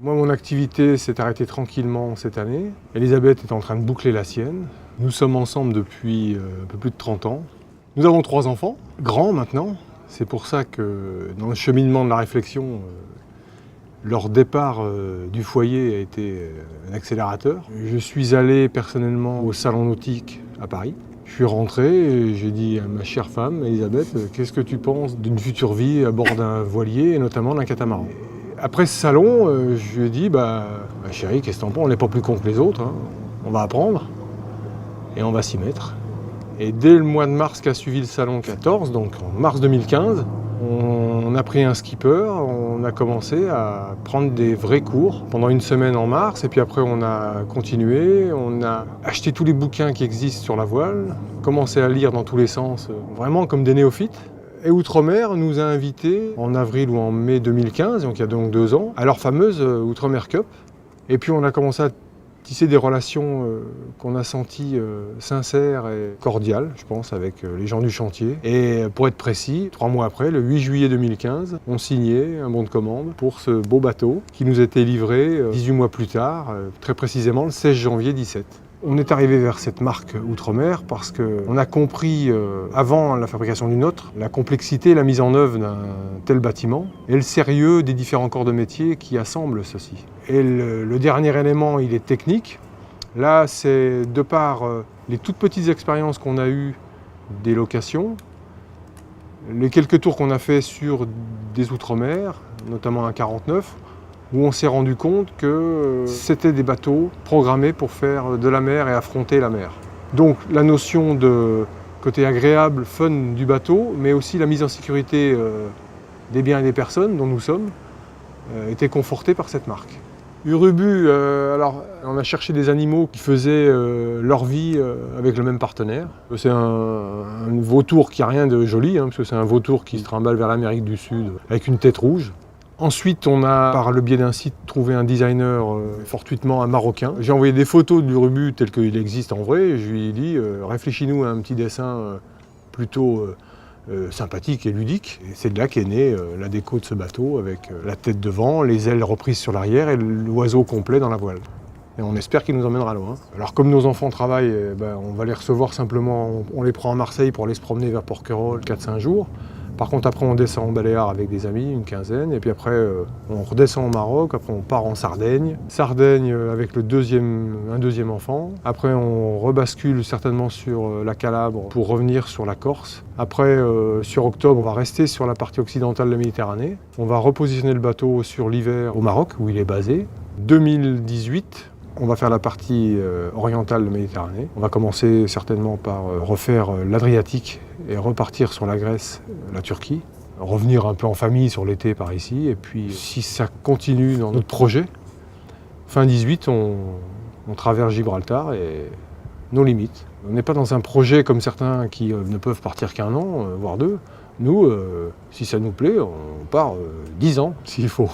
Moi, mon activité s'est arrêtée tranquillement cette année. Elisabeth est en train de boucler la sienne. Nous sommes ensemble depuis un peu plus de 30 ans. Nous avons 3 enfants, grands maintenant. C'est pour ça que dans le cheminement de la réflexion, leur départ du foyer a été un accélérateur. Je suis allé personnellement au salon nautique à Paris. Je suis rentré et j'ai dit à ma chère femme, Elisabeth, qu'est-ce que tu penses d'une future vie à bord d'un voilier et notamment d'un catamaran? Après ce salon, je lui ai dit, chérie, qu'est-ce que t'en penses? On n'est pas plus con que les autres, hein. On va apprendre et on va s'y mettre. Et dès le mois de mars qu'a suivi le salon 14, donc en mars 2015, on a pris un skipper, on a commencé à prendre des vrais cours pendant une semaine en mars, et puis après on a continué, on a acheté tous les bouquins qui existent sur la voile, commencé à lire dans tous les sens, vraiment comme des néophytes. Et Outremer nous a invités en avril ou en mai 2015, donc il y a donc 2 ans, à leur fameuse Outremer Cup. Et puis on a commencé à tisser des relations qu'on a senties sincères et cordiales, je pense, avec les gens du chantier. Et pour être précis, 3 mois après, le 8 juillet 2015, on signait un bon de commande pour ce beau bateau qui nous était livré 18 mois plus tard, très précisément le 16 janvier 2017. On est arrivé vers cette marque Outremer parce qu'on a compris, avant la fabrication du nôtre, la complexité et la mise en œuvre d'un tel bâtiment et le sérieux des différents corps de métier qui assemblent ceci. Et le dernier élément, il est technique. Là, c'est de par les toutes petites expériences qu'on a eues des locations, les quelques tours qu'on a fait sur des Outremer, notamment un 49, où on s'est rendu compte que c'était des bateaux programmés pour faire de la mer et affronter la mer. Donc la notion de côté agréable, fun du bateau, mais aussi la mise en sécurité des biens et des personnes dont nous sommes, était confortée par cette marque. Urubu, alors on a cherché des animaux qui faisaient leur vie avec le même partenaire. C'est un vautour qui n'a rien de joli, parce que c'est un vautour qui se trimballe vers l'Amérique du Sud avec une tête rouge. Ensuite, on a, par le biais d'un site, trouvé un designer, fortuitement un Marocain. J'ai envoyé des photos de l'Urubu tel qu'il existe en vrai. Et je lui ai dit, réfléchis-nous à un petit dessin plutôt sympathique et ludique. Et c'est de là qu'est née la déco de ce bateau, avec la tête devant, les ailes reprises sur l'arrière et l'oiseau complet dans la voile. Et on espère qu'il nous emmènera loin. Alors comme nos enfants travaillent, on va les recevoir simplement, on les prend à Marseille pour aller se promener vers Porquerolles 4-5 jours. Par contre, après, on descend en Baléares avec des amis, une quinzaine, et puis après, on redescend au Maroc, après on part en Sardaigne. Sardaigne avec un deuxième enfant. Après, on rebascule certainement sur la Calabre pour revenir sur la Corse. Après, sur octobre, on va rester sur la partie occidentale de la Méditerranée. On va repositionner le bateau sur l'hiver au Maroc, où il est basé. 2018, on va faire la partie orientale de la Méditerranée. On va commencer certainement par refaire l'Adriatique et repartir sur la Grèce, la Turquie. Revenir un peu en famille sur l'été par ici. Et puis si ça continue dans notre projet, fin 2018, on traverse Gibraltar et nos limites. On n'est pas dans un projet comme certains qui ne peuvent partir qu'1 an, voire 2. Nous, si ça nous plaît, on part 10 ans s'il faut.